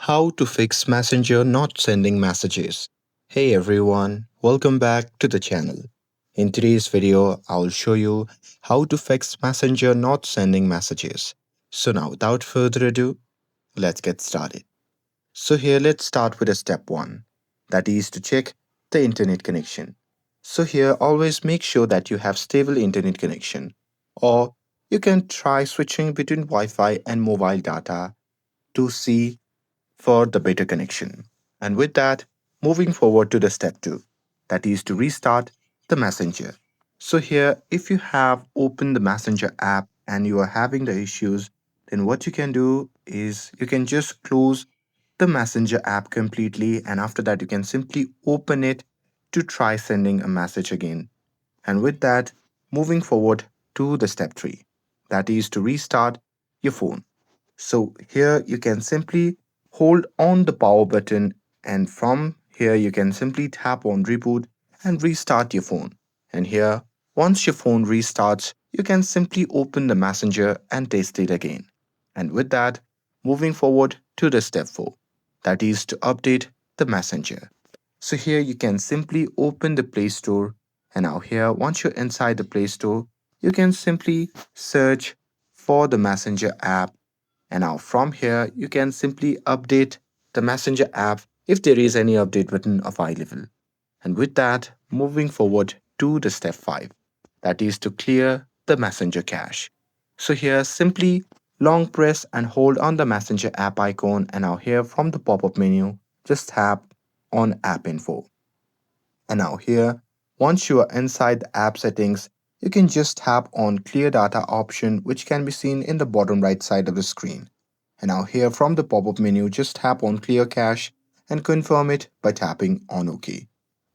How to fix Messenger not sending messages. Hey everyone, welcome back to the channel. In today's video, I'll show you how to fix Messenger not sending messages. So now without further ado, let's get started. So here let's start with a step 1, that is to check the internet connection. So here always make sure that you have stable internet connection, or you can try switching between Wi-Fi and mobile data to see for the better connection. And with that, moving forward to the step 2, that is to restart the Messenger. So here, if you have opened the Messenger app and you are having the issues, then what you can do is you can just close the Messenger app completely, and after that you can simply open it to try sending a message again. And with that, moving forward to the step 3, that is to restart your phone. So here you can simply hold on the power button, and from here you can simply tap on reboot and restart your phone. And here, once your phone restarts, you can simply open the Messenger and test it again. And with that, moving forward to the step 4, that is to update the Messenger. So here you can simply open the Play Store, and now here once you're inside the Play Store, you can simply search for the Messenger app, and now from here, you can simply update the Messenger app if there is any update button available. And with that, moving forward to the step 5, that is to clear the Messenger cache. So here, simply long press and hold on the Messenger app icon, and now here from the pop-up menu, just tap on App Info. And now here, once you are inside the app settings, you can just tap on Clear Data option, which can be seen in the bottom right side of the screen. And now here from the pop-up menu, just tap on Clear Cache and confirm it by tapping on OK.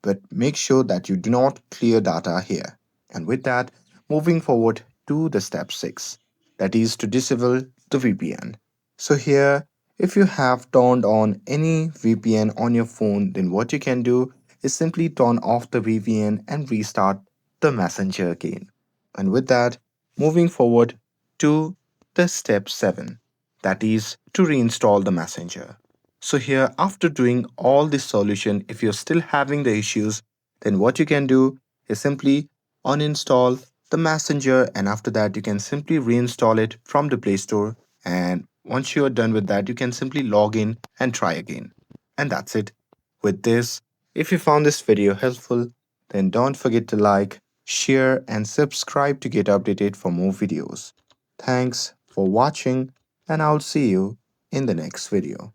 But make sure that you do not clear data here. And with that, moving forward to the step 6, that is to disable the VPN. So here, if you have turned on any VPN on your phone, then what you can do is simply turn off the VPN and restart the Messenger again. And with that, moving forward to the step 7, that is to reinstall the Messenger. So here, after doing all this solution, if you're still having the issues, then what you can do is simply uninstall the Messenger, and after that you can simply reinstall it from the Play Store. And once you are done with that, you can simply log in and try again. And that's it. With this, if you found this video helpful, then don't forget to like, share and subscribe to get updated for more videos. Thanks for watching, and I'll see you in the next video.